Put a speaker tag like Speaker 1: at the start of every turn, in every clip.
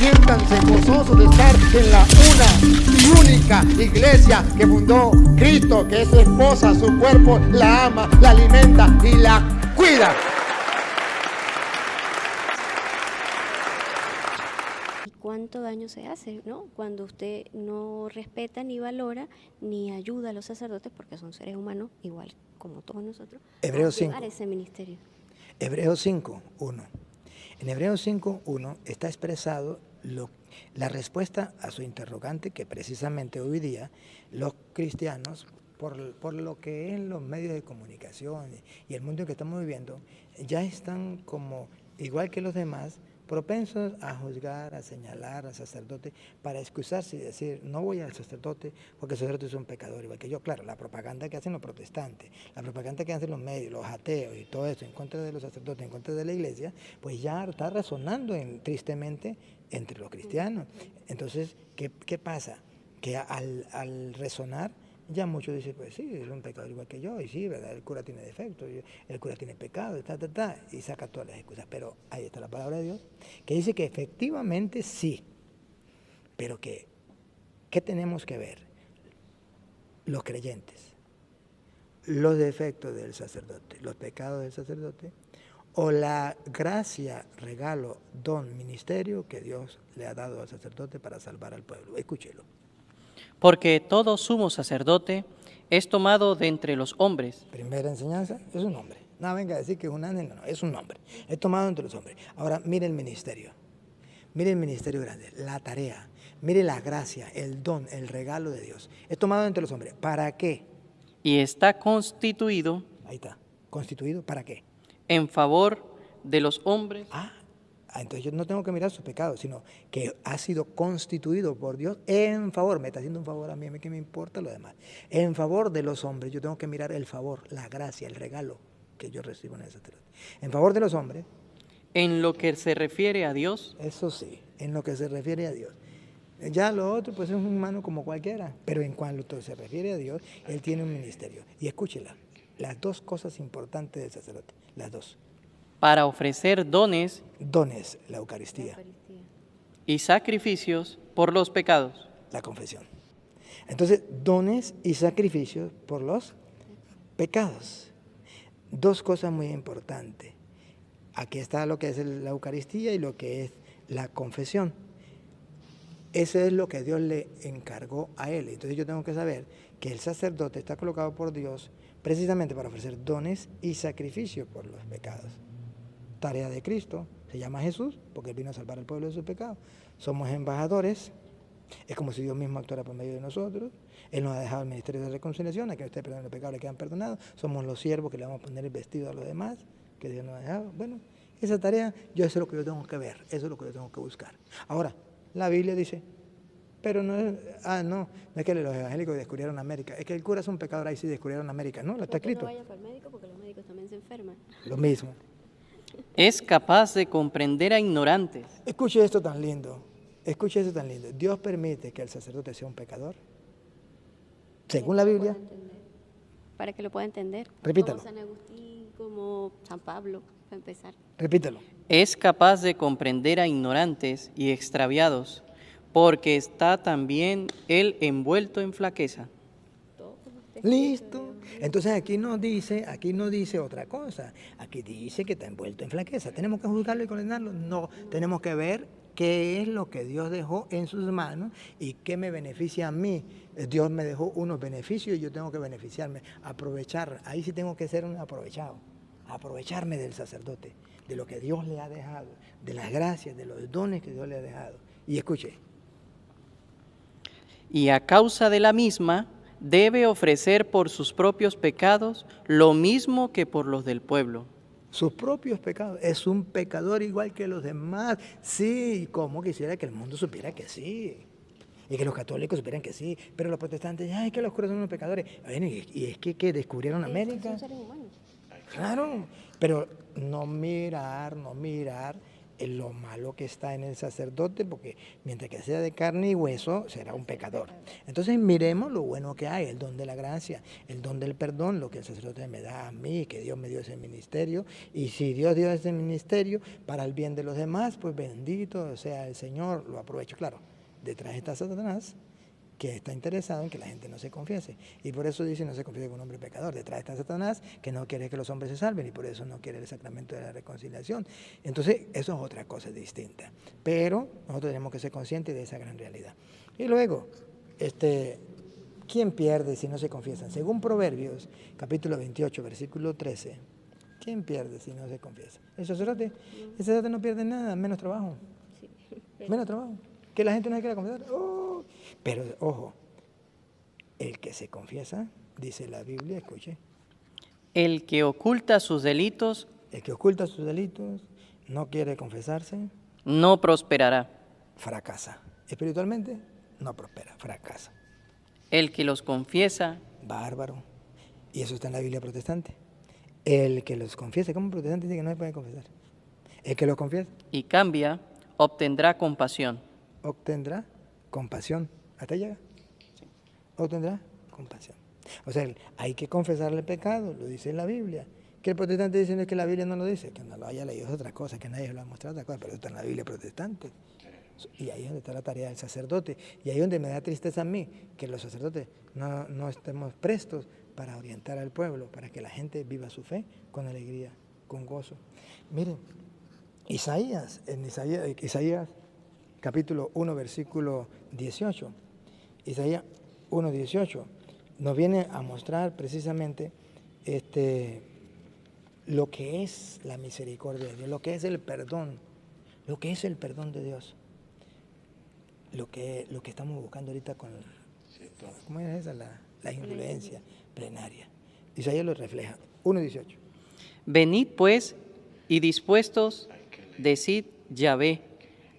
Speaker 1: Siéntanse gozosos de estar en la una y única iglesia que fundó Cristo, que es su esposa, su cuerpo, la ama, la alimenta y la cuida.
Speaker 2: ¿Y cuánto daño se hace, no? Cuando usted no respeta ni valora ni ayuda a los sacerdotes, porque son seres humanos, igual como todos nosotros,
Speaker 3: Hebreos
Speaker 2: a llevar
Speaker 3: 5.
Speaker 2: ese ministerio.
Speaker 3: Hebreos 5:1. En Hebreos 5:1 está expresado la respuesta a su interrogante, que precisamente hoy día los cristianos, por lo que es los medios de comunicación y el mundo en que estamos viviendo, ya están como, igual que los demás, propensos a juzgar, a señalar al sacerdote para excusarse y decir, no voy al sacerdote porque el sacerdote es un pecador igual que yo. Claro, la propaganda que hacen los protestantes, la propaganda que hacen los medios, los ateos y todo eso en contra de los sacerdotes, en contra de la iglesia, pues ya está resonando tristemente entre los cristianos. Entonces, ¿qué pasa? Que al resonar, ya muchos dicen, pues sí, es un pecador igual que yo, y sí, ¿verdad? El cura tiene defectos, el cura tiene pecado, y saca todas las excusas. Pero ahí está la palabra de Dios, que dice que efectivamente sí, pero ¿qué tenemos que ver? Los creyentes, los defectos del sacerdote, los pecados del sacerdote, o la gracia, regalo, don, ministerio que Dios le ha dado al sacerdote para salvar al pueblo. Escúchelo.
Speaker 4: Porque todo sumo sacerdote es tomado de entre los hombres.
Speaker 3: Primera enseñanza, es un hombre. No venga a decir que es un ángel, no, es un hombre. Es tomado entre los hombres. Ahora, mire el ministerio. Mire el ministerio grande, la tarea. Mire la gracia, el don, el regalo de Dios. Es tomado entre los hombres. ¿Para qué?
Speaker 4: Y está constituido.
Speaker 3: Ahí está. ¿Constituido para qué?
Speaker 4: En favor de los hombres.
Speaker 3: Entonces yo no tengo que mirar sus pecados, sino que ha sido constituido por Dios en favor, me está haciendo un favor a mí que me importa lo demás, en favor de los hombres. Yo tengo que mirar el favor, la gracia, el regalo que yo recibo en el sacerdote. En favor de los hombres.
Speaker 4: En lo que se refiere a Dios.
Speaker 3: Eso sí, en lo que se refiere a Dios. Ya lo otro pues es un humano como cualquiera, pero en cuanto se refiere a Dios, él tiene un ministerio. Y escúchela, las dos cosas importantes del sacerdote, las dos.
Speaker 4: Para ofrecer dones.
Speaker 3: Dones, la Eucaristía.
Speaker 4: Y sacrificios por los pecados.
Speaker 3: La confesión. Entonces, dones y sacrificios por los pecados. Dos cosas muy importantes. Aquí está lo que es la Eucaristía y lo que es la confesión. Eso es lo que Dios le encargó a él. Entonces yo tengo que saber que el sacerdote está colocado por Dios precisamente para ofrecer dones y sacrificios por los pecados. Tarea de Cristo, se llama Jesús, porque Él vino a salvar al pueblo de sus pecados. Somos embajadores, es como si Dios mismo actuara por medio de nosotros. Él nos ha dejado el ministerio de reconciliación, a que ustedes perdonen los pecados, le quedan perdonados. Somos los siervos que le vamos a poner el vestido a los demás, que Dios nos ha dejado. Bueno, esa tarea, eso es lo que yo tengo que ver, eso es lo que yo tengo que buscar. Ahora, la Biblia dice, pero no es, no es que los evangélicos descubrieron América, es que el cura es un pecador, ahí sí descubrieron América, no, está escrito.
Speaker 2: No vaya para el médico porque los médicos también se enferman.
Speaker 3: Lo mismo.
Speaker 4: Es capaz de comprender a ignorantes.
Speaker 3: Escuche esto tan lindo. Escuche esto tan lindo. Dios permite que el sacerdote sea un pecador. Según la Biblia.
Speaker 2: Para que lo pueda entender.
Speaker 3: Repítalo.
Speaker 2: Como San Agustín, como San Pablo, para empezar.
Speaker 3: Repítalo.
Speaker 4: Es capaz de comprender a ignorantes y extraviados, porque está también él envuelto en flaqueza.
Speaker 3: Listo. Entonces aquí no dice otra cosa. Aquí dice que está envuelto en flaqueza. ¿Tenemos que juzgarlo y condenarlo? No. Tenemos que ver qué es lo que Dios dejó en sus manos y qué me beneficia a mí. Dios me dejó unos beneficios y yo tengo que beneficiarme, aprovechar. Ahí sí tengo que ser un aprovechado. Aprovecharme del sacerdote, de lo que Dios le ha dejado, de las gracias, de los dones que Dios le ha dejado. Y escuche.
Speaker 4: Y a causa de la misma, debe ofrecer por sus propios pecados lo mismo que por los del pueblo.
Speaker 3: Sus propios pecados. Es un pecador igual que los demás. Sí, como quisiera que el mundo supiera que sí. Y que los católicos supieran que sí. Pero los protestantes, ay, que los curas son unos pecadores. Bueno, y es que descubrieron América.
Speaker 2: Son seres humanos.
Speaker 3: Claro, pero no mirar lo malo que está en el sacerdote, porque mientras que sea de carne y hueso, será un pecador. Entonces miremos lo bueno que hay, el don de la gracia, el don del perdón, lo que el sacerdote me da a mí, que Dios me dio ese ministerio, y si Dios dio ese ministerio para el bien de los demás, pues bendito sea el Señor, lo aprovecho. Claro, detrás está Satanás, que está interesado en que la gente no se confiese. Y por eso dice, no se confiese con un hombre pecador. Detrás está Satanás, que no quiere que los hombres se salven, y por eso no quiere el sacramento de la reconciliación. Entonces, eso es otra cosa distinta. Pero nosotros tenemos que ser conscientes de esa gran realidad. Y luego, ¿quién pierde si no se confiesan? Según Proverbios, capítulo 28, versículo 13, ¿quién pierde si no se confiesa? El sacerdote. El sacerdote no pierde nada, menos trabajo. Menos trabajo. Que la gente no se quiera confesar. ¡Oh! Pero, ojo, el que se confiesa, dice la Biblia, escuche.
Speaker 4: El que oculta sus delitos
Speaker 3: El que oculta sus delitos, no quiere confesarse,
Speaker 4: no prosperará.
Speaker 3: fracasa. Espiritualmente, no prospera, fracasa.
Speaker 4: El que los confiesa
Speaker 3: Bárbaro. Y eso está en la Biblia protestante. El que los confiese, como protestante dice que no se puede confesar. El que los confiesa,
Speaker 4: y cambia, obtendrá compasión.
Speaker 3: obtendrá compasión. ¿Hasta llega? Obtendrá compasión. O sea, hay que confesarle el pecado, lo dice en la Biblia. Que el protestante dice no es que la Biblia no lo dice, que no lo haya leído es otra cosa, que nadie lo ha mostrado otra cosa, pero eso está en la Biblia protestante. Y ahí es donde está la tarea del sacerdote. Y ahí es donde me da tristeza a mí, que los sacerdotes no estemos prestos para orientar al pueblo, para que la gente viva su fe con alegría, con gozo. Miren, Isaías capítulo 1, versículo 18, Isaías 1, 18, nos viene a mostrar precisamente lo que es la misericordia de Dios, lo que es el perdón de Dios, lo que estamos buscando ahorita con, ¿cómo es esa? La indulgencia plenaria. Isaías lo refleja, 1:18.
Speaker 4: Venid pues y dispuestos, decid Yahvé,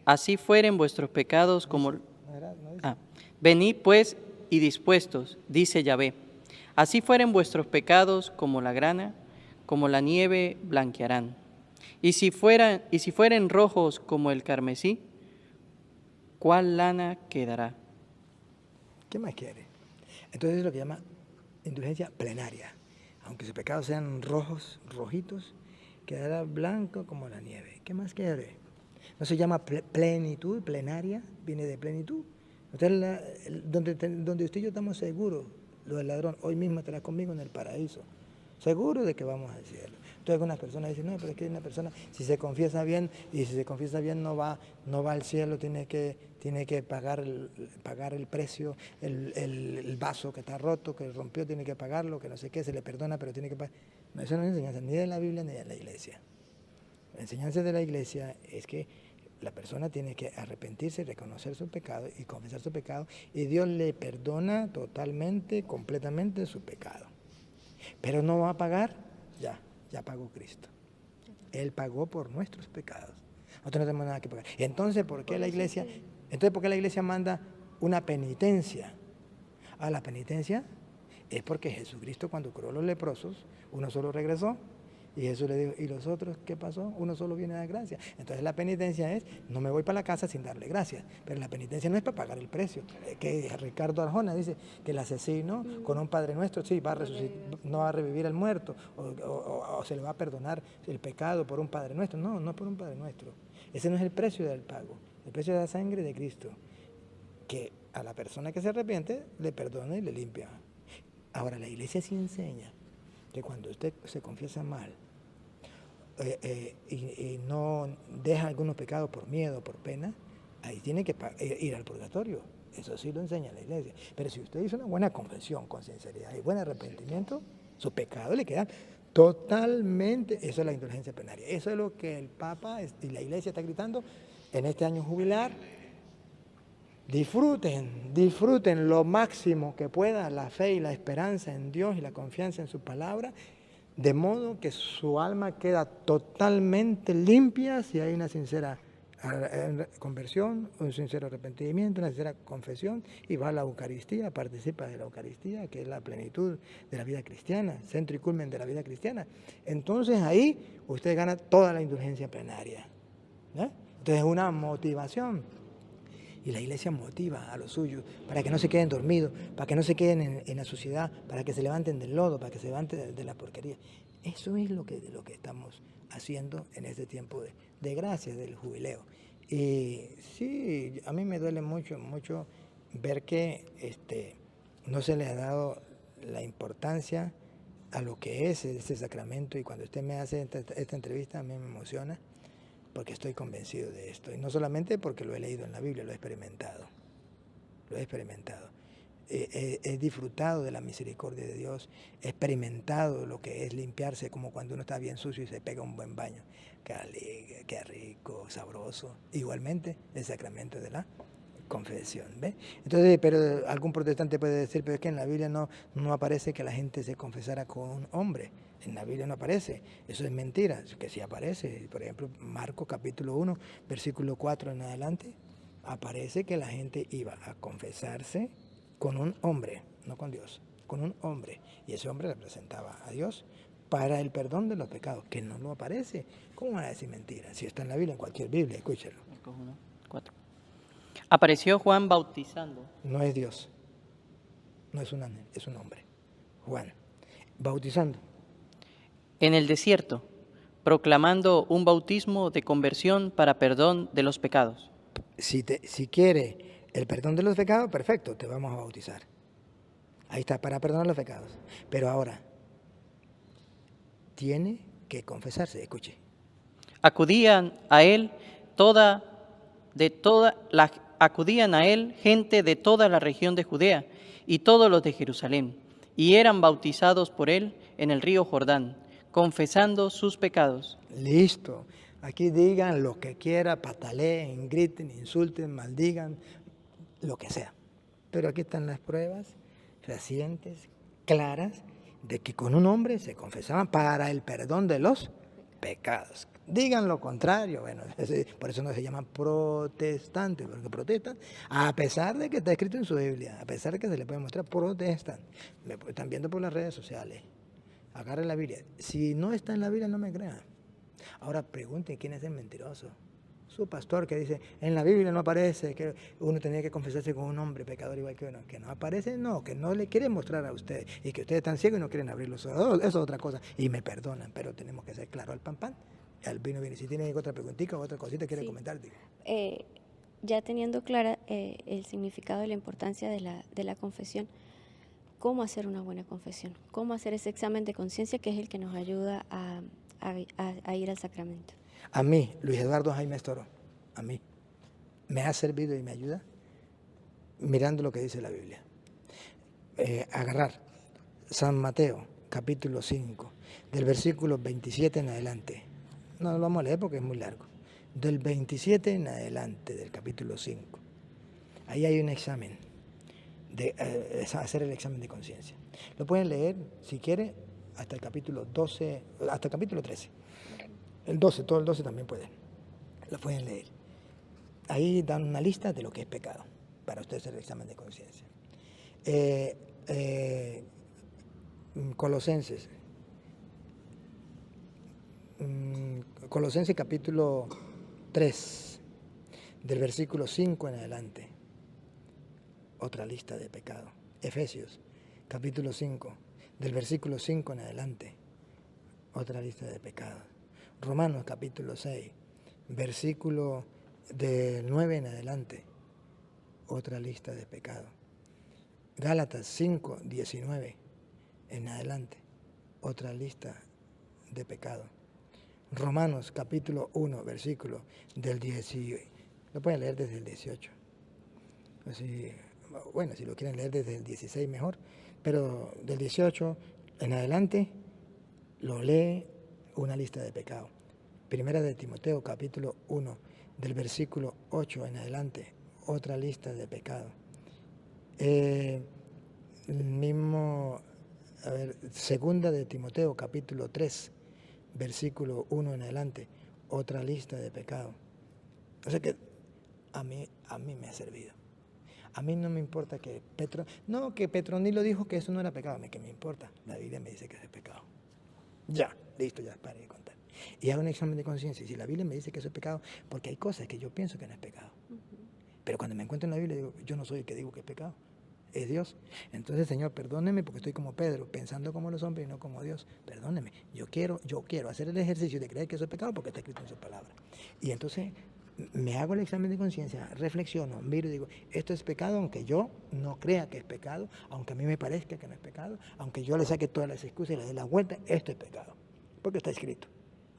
Speaker 4: así fueren vuestros pecados como... venid pues y dispuestos, dice Yahvé, así fueren vuestros pecados como la grana, como la nieve blanquearán. Y si fueren rojos como el carmesí, ¿cuál lana quedará?
Speaker 3: ¿Qué más quiere? Entonces es lo que llama indulgencia plenaria. Aunque sus pecados sean rojitos, quedará blanco como la nieve. ¿Qué más quiere? No se llama plenitud, plenaria, viene de plenitud. Donde usted y yo estamos seguros, lo del ladrón, hoy mismo estará conmigo en el paraíso. Seguro de que vamos al cielo. Entonces algunas personas dicen, no, pero es que una persona, si se confiesa bien, y si se confiesa bien no va al cielo, tiene que pagar el precio, el vaso que está roto, que rompió, tiene que pagarlo, que no sé qué, se le perdona, pero tiene que pagar. No, eso no es enseñanza ni de la Biblia ni de la iglesia. La enseñanza de la iglesia es que la persona tiene que arrepentirse, reconocer su pecado y confesar su pecado, y Dios le perdona totalmente, completamente su pecado. Pero no va a pagar, ya pagó Cristo. Él pagó por nuestros pecados. Nosotros no tenemos nada que pagar. Entonces, ¿por qué la iglesia manda una penitencia? La penitencia es porque Jesucristo, cuando curó a los leprosos, uno solo regresó. Y Jesús le dijo, ¿y los otros qué pasó? Uno solo viene a dar gracias. Entonces la penitencia es, no me voy para la casa sin darle gracias. Pero la penitencia no es para pagar el precio. Que Ricardo Arjona dice que el asesino con un Padre Nuestro sí va a resucitar, no va a revivir al muerto, o se le va a perdonar el pecado por un Padre Nuestro. No, no por un Padre Nuestro. Ese no es el precio del pago. El precio de la sangre de Cristo, que a la persona que se arrepiente le perdona y le limpia. Ahora, la iglesia sí enseña que cuando usted se confiesa mal y no deja algunos pecados por miedo, por pena, ahí tiene que ir al purgatorio. Eso sí lo enseña la iglesia. Pero si usted hizo una buena confesión con sinceridad y buen arrepentimiento, sus pecados le quedan totalmente. Eso es la indulgencia plenaria. Eso es lo que el Papa y la iglesia está gritando en este año jubilar. Disfruten lo máximo que pueda la fe y la esperanza en Dios y la confianza en su palabra, de modo que su alma queda totalmente limpia si hay una sincera conversión, un sincero arrepentimiento, una sincera confesión, y va a la Eucaristía, participa de la Eucaristía, que es la plenitud de la vida cristiana, centro y culmen de la vida cristiana. Entonces ahí usted gana toda la indulgencia plenaria. Entonces es una motivación. Y la iglesia motiva a los suyos para que no se queden dormidos, para que no se queden en la suciedad, para que se levanten del lodo, para que se levanten de la porquería. Eso es lo que estamos haciendo en este tiempo de gracia, del jubileo. Y sí, a mí me duele mucho ver que no se le ha dado la importancia a lo que es ese sacramento. Y cuando usted me hace esta entrevista, a mí me emociona, porque estoy convencido de esto. Y no solamente porque lo he leído en la Biblia, lo he experimentado. Lo he experimentado. He disfrutado de la misericordia de Dios. He experimentado lo que es limpiarse, como cuando uno está bien sucio y se pega un buen baño. Qué rico, sabroso. Igualmente, el sacramento de la confesión, ¿ve? Entonces, pero algún protestante puede decir, pero es que en la Biblia no aparece que la gente se confesara con un hombre. En la Biblia no aparece. Eso es mentira, que sí aparece. Por ejemplo, Marcos capítulo 1, versículo 4 en adelante, aparece que la gente iba a confesarse con un hombre, no con Dios, con un hombre. Y ese hombre representaba a Dios para el perdón de los pecados, que no lo aparece. ¿Cómo van a decir mentira? Si está en la Biblia, en cualquier Biblia, escúchelo.
Speaker 4: Marcos 1, 4. Apareció Juan bautizando.
Speaker 3: No es Dios, no es un ángel, es un hombre. Juan, bautizando.
Speaker 4: En el desierto, proclamando un bautismo de conversión para perdón de los pecados.
Speaker 3: Si quiere el perdón de los pecados, perfecto, te vamos a bautizar. Ahí está, para perdonar los pecados. Pero ahora, tiene que confesarse, escuche.
Speaker 4: Acudían a él gente de toda la región de Judea y todos los de Jerusalén, y eran bautizados por él en el río Jordán, confesando sus pecados.
Speaker 3: Listo. Aquí digan lo que quiera, pataleen, griten, insulten, maldigan, lo que sea. Pero aquí están las pruebas recientes, claras, de que con un hombre se confesaban para el perdón de los pecados. Digan lo contrario, bueno, por eso no se llaman protestantes, porque protestan, a pesar de que está escrito en su Biblia, a pesar de que se le puede mostrar, protestan. Me están viendo por las redes sociales. Agarren la Biblia. Si no está en la Biblia, no me crean. Ahora pregunten quién es el mentiroso. Su pastor que dice, en la Biblia no aparece que uno tenía que confesarse con un hombre pecador igual que uno. Que no aparece, no, que no le quiere mostrar a ustedes. Y que ustedes están ciegos y no quieren abrir los ojos. Eso es otra cosa. Y me perdonan, pero tenemos que ser claros al pan pan. Al vino viene. Si tienen otra preguntita o otra cosita, quiere comentar.
Speaker 2: Ya teniendo clara el significado y la importancia de la confesión, ¿cómo hacer una buena confesión? ¿Cómo hacer ese examen de conciencia que es el que nos ayuda a ir al sacramento?
Speaker 3: A mí, Luis Eduardo Jaime Estoro, a mí, me ha servido y me ayuda mirando lo que dice la Biblia. Agarrar San Mateo, capítulo 5, del versículo 27 en adelante. No lo vamos a leer porque es muy largo. Del 27 en adelante, del capítulo 5. Ahí hay un examen, hacer el examen de conciencia. Lo pueden leer, si quiere, hasta el capítulo 12, hasta el capítulo 13. El 12, todo el 12 también pueden. Lo pueden leer. Ahí dan una lista de lo que es pecado, para usted hacer el examen de conciencia. Colosenses capítulo 3, del versículo 5 en adelante. Otra lista de pecado. Efesios capítulo 5, del versículo 5 en adelante. Otra lista de pecados. Romanos capítulo 6, versículo del 9 en adelante, otra lista de pecados. Gálatas 5, 19 en adelante, otra lista de pecados. Romanos capítulo 1, versículo del 18, lo pueden leer desde el 18. Así, bueno, si lo quieren leer desde el 16 mejor, pero del 18 en adelante lo lee una lista de pecados. Primera de Timoteo, capítulo 1, del versículo 8 en adelante, otra lista de pecados. Segunda de Timoteo, capítulo 3, versículo 1 en adelante, otra lista de pecados. O sea que a mí me ha servido. A mí no me importa que Petronilo dijo que eso no era pecado. A mí que me importa. La Biblia me dice que es pecado. Ya, listo, ya paré de contar. y hago un examen de conciencia, y si la Biblia me dice que eso es pecado, porque hay cosas que yo pienso que no es pecado. Pero cuando me encuentro en la Biblia digo, yo no soy el que digo que es pecado, es Dios. Entonces, Señor, perdóneme porque estoy como Pedro, pensando como los hombres y no como Dios. Perdóneme, yo quiero hacer el ejercicio de creer que eso es pecado porque está escrito en su palabra. Y entonces me hago el examen de conciencia, reflexiono, miro y digo, esto es pecado aunque yo no crea que es pecado, aunque a mí me parezca que no es pecado, aunque yo le saque todas las excusas y le dé la vuelta, esto es pecado, porque está escrito.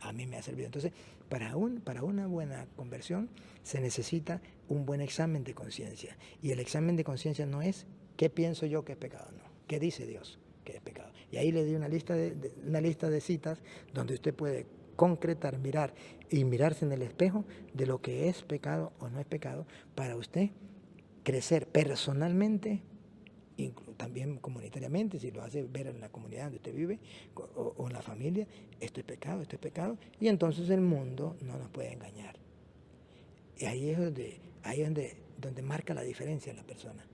Speaker 3: A mí me ha servido. Entonces, para una buena conversión se necesita un buen examen de conciencia. Y el examen de conciencia no es qué pienso yo que es pecado, no. ¿Qué dice Dios que es pecado? Y ahí le di una lista de citas donde usted puede concretar, mirar y mirarse en el espejo de lo que es pecado o no es pecado para usted crecer personalmente, también comunitariamente, si lo hace ver en la comunidad donde usted vive o en la familia, esto es pecado, y entonces el mundo no nos puede engañar. Y ahí es donde marca la diferencia en la persona.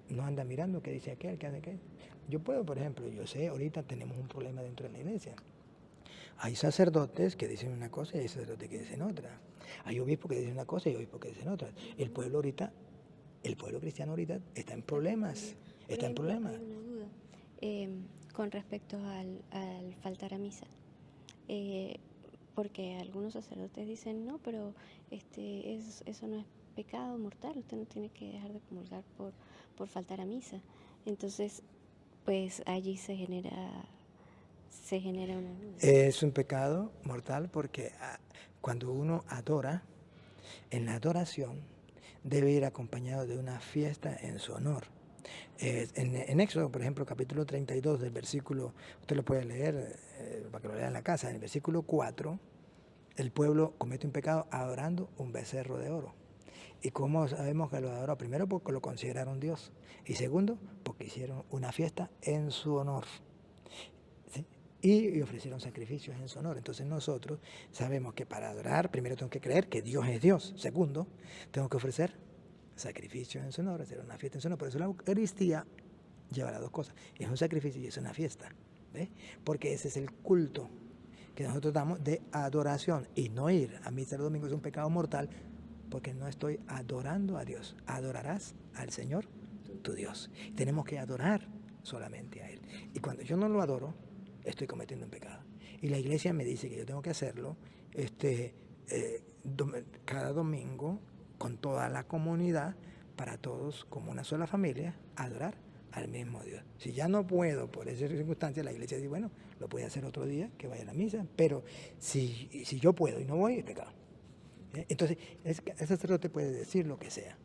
Speaker 3: No anda mirando qué dice aquel, qué hace aquel. Yo puedo, por ejemplo, yo sé, ahorita tenemos un problema dentro de la iglesia. Hay sacerdotes que dicen una cosa y hay sacerdotes que dicen otra. Hay obispos que dicen una cosa y obispos que dicen otra. El pueblo cristiano ahorita está en problemas. Está en problemas.
Speaker 2: Hay una duda con respecto al faltar a misa. Porque algunos sacerdotes dicen, no, pero eso no es pecado mortal, usted no tiene que dejar de comulgar por faltar a misa. Entonces, pues allí se genera una duda.
Speaker 3: Es un pecado mortal porque cuando uno adora, en la adoración debe ir acompañado de una fiesta en su honor. En Éxodo, por ejemplo, capítulo 32 del versículo, usted lo puede leer para que lo lea en la casa, en el versículo 4, el pueblo comete un pecado adorando un becerro de oro. ¿Y cómo sabemos que lo adoró? Primero, porque lo consideraron Dios. Y segundo, porque hicieron una fiesta en su honor. ¿Sí? Y ofrecieron sacrificios en su honor. Entonces nosotros sabemos que para adorar, primero tengo que creer que Dios es Dios. Segundo, tengo que ofrecer sacrificios en su honor, hacer una fiesta en su honor. Por eso la Eucaristía lleva las dos cosas. Es un sacrificio y es una fiesta. ¿Ves? Porque ese es el culto que nosotros damos de adoración. Y no ir a misa el domingo es un pecado mortal porque no estoy adorando a Dios. Adorarás al Señor, tu Dios. Tenemos que adorar solamente a Él. Y cuando yo no lo adoro, estoy cometiendo un pecado. Y la iglesia me dice que yo tengo que hacerlo cada domingo con toda la comunidad, para todos como una sola familia, adorar al mismo Dios. Si ya no puedo por esa circunstancia, la iglesia dice, bueno, lo puede hacer otro día, que vaya a la misa, pero si yo puedo y no voy, es pecado. Entonces, el sacerdote puede decir lo que sea.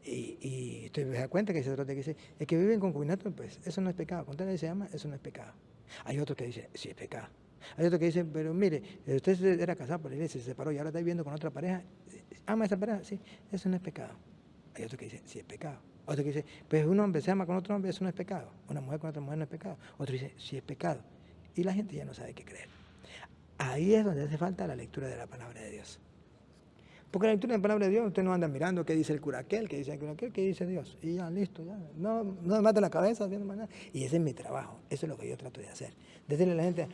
Speaker 3: Y usted se da cuenta que el sacerdote que dice, el que vive en concubinato, pues eso no es pecado. Con tal que se llama, eso no es pecado. Hay otro que dice, sí es pecado. Hay otro que dice, pero mire, usted era casado por la iglesia, se separó y ahora está viviendo con otra pareja. ¿Ama a esa pareja? Sí, eso no es pecado. Hay otro que dice, sí es pecado. Otro que dice, pues un hombre se ama con otro hombre, eso no es pecado. Una mujer con otra mujer no es pecado. Otro dice, sí es pecado. Y la gente ya no sabe qué creer. Ahí es donde hace falta la lectura de la palabra de Dios. Porque la lectura de la palabra de Dios, usted no anda mirando qué dice el cura aquel, qué dice el cura aquel, qué dice Dios. Y ya, listo, ya. No me mate la cabeza haciendo más nada. Y ese es mi trabajo. Eso es lo que yo trato de hacer. Decirle a la gente,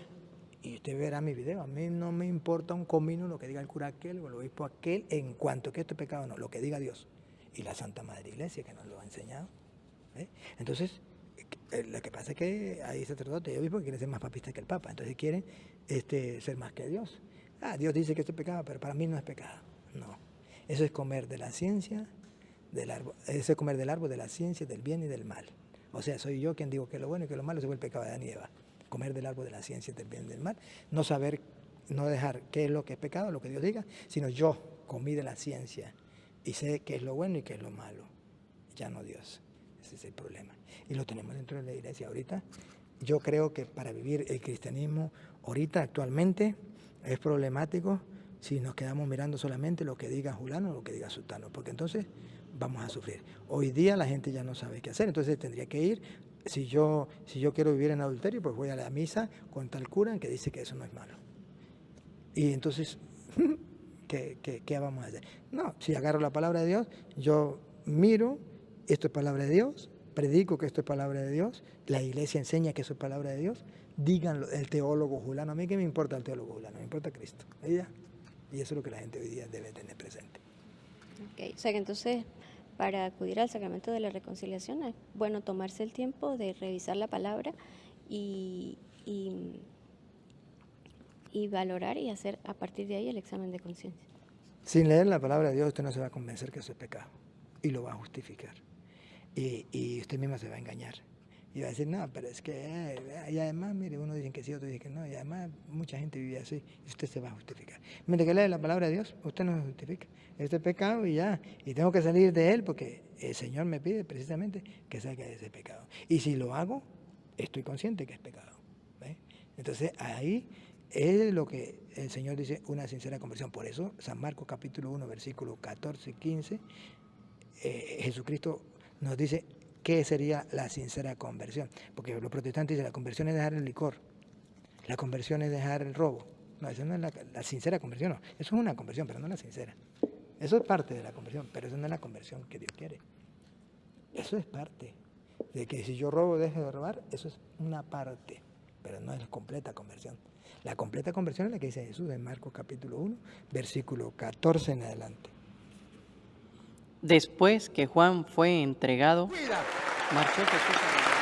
Speaker 3: y usted verá mi video, a mí no me importa un comino lo que diga el cura aquel o el obispo aquel en cuanto que esto es pecado o no, lo que diga Dios. Y la Santa Madre Iglesia que nos lo ha enseñado. Entonces, lo que pasa es que hay sacerdotes y obispos que quieren ser más papistas que el Papa. Entonces quieren ser más que Dios. Dios dice que esto es pecado, pero para mí no es pecado. No, eso es comer de la ciencia, del árbol, eso es comer del árbol de la ciencia, del bien y del mal. O sea, soy yo quien digo que lo bueno y que lo malo se fue el pecado de Adán y Eva. Comer del árbol de la ciencia, del bien y del mal. No saber, no dejar qué es lo que es pecado, lo que Dios diga, sino yo comí de la ciencia y sé qué es lo bueno y qué es lo malo. Ya no Dios. Ese es el problema. Y lo tenemos dentro de la iglesia ahorita. Yo creo que para vivir el cristianismo ahorita, actualmente, es problemático si nos quedamos mirando solamente lo que diga Julano o lo que diga Sultano, porque entonces vamos a sufrir. Hoy día la gente ya no sabe qué hacer, entonces tendría que ir, si yo quiero vivir en adulterio, pues voy a la misa con tal cura que dice que eso no es malo. Y entonces, ¿qué vamos a hacer? No, si agarro la palabra de Dios, yo miro, esto es palabra de Dios, predico que esto es palabra de Dios, la iglesia enseña que eso es palabra de Dios, díganlo, el teólogo fulano. A mí qué me importa el teólogo fulano, me importa Cristo. ¿Ella? Y eso es lo que la gente hoy día debe tener presente.
Speaker 2: Ok, o sea que entonces para acudir al sacramento de la reconciliación es bueno tomarse el tiempo de revisar la palabra y valorar y hacer a partir de ahí el examen de conciencia.
Speaker 3: Sin leer la palabra de Dios usted no se va a convencer que eso es pecado y lo va a justificar. Y usted misma se va a engañar. Y va a decir, no, pero es que, y además, mire, uno dice que sí, otro dice que no, y además mucha gente vive así, y usted se va a justificar. Mientras que lee la palabra de Dios, usted no se justifica. Este es pecado y ya, y tengo que salir de él porque el Señor me pide precisamente que salga de ese pecado. Y si lo hago, estoy consciente que es pecado. ¿Ve? Entonces ahí es lo que el Señor dice, una sincera conversión. Por eso, San Marcos capítulo 1, versículo 14 y 15, Jesucristo nos dice, ¿qué sería la sincera conversión? Porque los protestantes dicen, la conversión es dejar el licor, la conversión es dejar el robo. No, eso no es la sincera conversión, no. Eso es una conversión, pero no la sincera. Eso es parte de la conversión, pero eso no es la conversión que Dios quiere. Eso es parte. De que si yo robo, deje de robar, eso es una parte, pero no es la completa conversión. La completa conversión es la que dice Jesús en Marcos capítulo 1, versículo 14 en adelante.
Speaker 4: Después que Juan fue entregado, marchó Jesús a